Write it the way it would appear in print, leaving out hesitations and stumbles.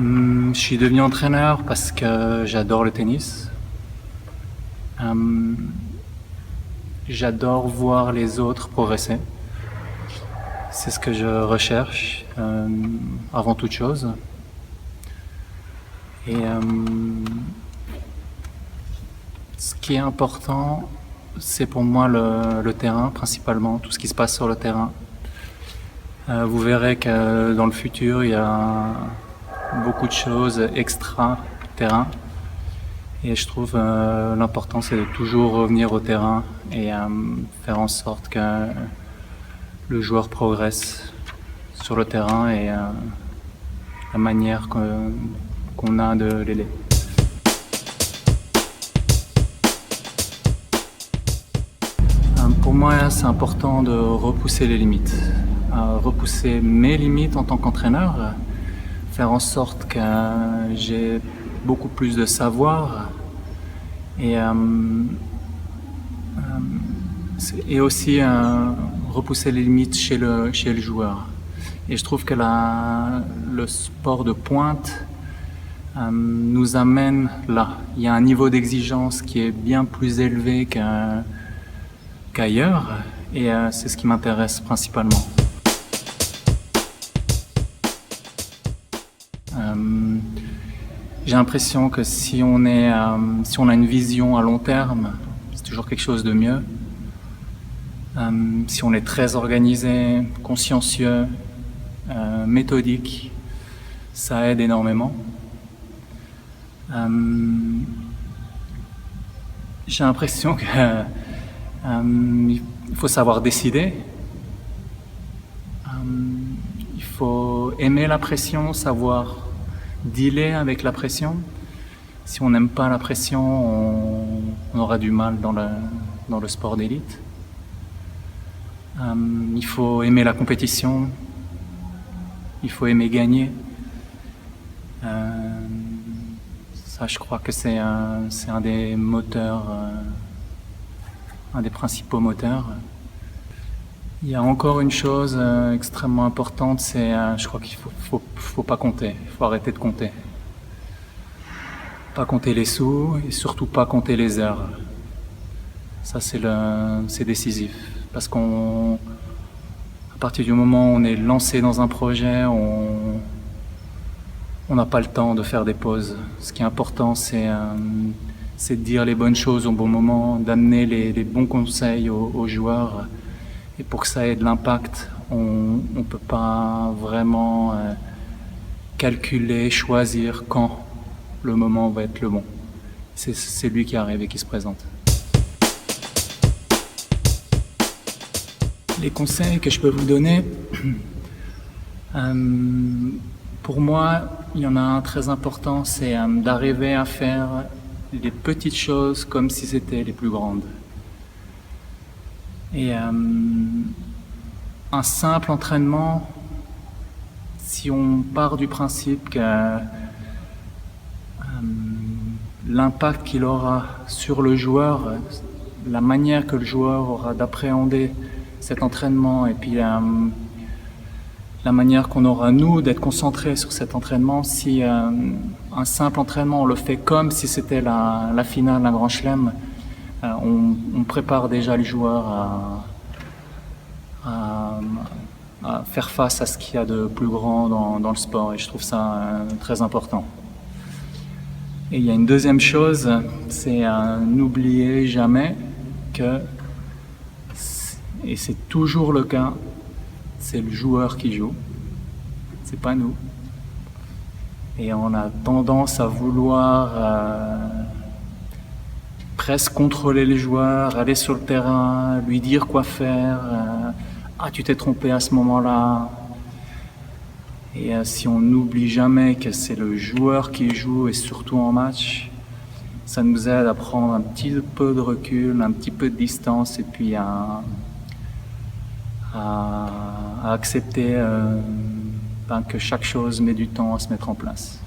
Je suis devenu entraîneur parce que j'adore le tennis. J'adore voir les autres progresser. C'est ce que je recherche avant toute chose. Et ce qui est important, c'est pour moi le terrain, principalement, tout ce qui se passe sur le terrain. Vous verrez que dans le futur, il y a beaucoup de choses extra-terrain. Et je trouve l'important, c'est de toujours revenir au terrain et faire en sorte que le joueur progresse sur le terrain et la manière qu'on a de l'aider. Pour moi, c'est important de repousser les limites, repousser mes limites en tant qu'entraîneur, faire en sorte que j'ai beaucoup plus de savoir et aussi repousser les limites chez le joueur. Et je trouve que le sport de pointe nous amène là. Il y a un niveau d'exigence qui est bien plus élevé qu'ailleurs et c'est ce qui m'intéresse principalement. J'ai l'impression que si on a une vision à long terme, c'est toujours quelque chose de mieux. Si on est très organisé, consciencieux, méthodique, ça aide énormément. J'ai l'impression que il faut savoir décider. Il faut aimer la pression, savoir dealer avec la pression. Si on n'aime pas la pression, on aura du mal dans le sport d'élite. Il faut aimer la compétition. Il faut aimer gagner. Ça, je crois que c'est un des moteurs, un des principaux moteurs. Il y a encore une chose extrêmement importante, c'est je crois qu'il faut pas compter, il faut arrêter de compter. Pas compter les sous et surtout pas compter les heures. Ça c'est décisif parce qu'à partir du moment où on est lancé dans un projet, on n'a pas le temps de faire des pauses. Ce qui est important, c'est de dire les bonnes choses au bon moment, d'amener les bons conseils aux joueurs. Et pour que ça ait de l'impact, on ne peut pas vraiment calculer, choisir quand le moment va être le bon. C'est lui qui arrive et qui se présente. Les conseils que je peux vous donner, pour moi, il y en a un très important, c'est d'arriver à faire les petites choses comme si c'était les plus grandes. Et un simple entraînement, si on part du principe que l'impact qu'il aura sur le joueur, la manière que le joueur aura d'appréhender cet entraînement et puis la manière qu'on aura nous d'être concentrés sur cet entraînement, si un simple entraînement on le fait comme si c'était la finale d'un grand chelem, on prépare déjà le joueur à faire face à ce qu'il y a de plus grand dans le sport et je trouve ça très important. Et il y a une deuxième chose, c'est n'oublier jamais que, et c'est toujours le cas, c'est le joueur qui joue, c'est pas nous. Et on a tendance à vouloir presque contrôler les joueurs, aller sur le terrain, lui dire quoi faire. Ah, tu t'es trompé à ce moment-là. Et si on n'oublie jamais que c'est le joueur qui joue, et surtout en match, ça nous aide à prendre un petit peu de recul, un petit peu de distance, et puis à accepter que chaque chose met du temps à se mettre en place.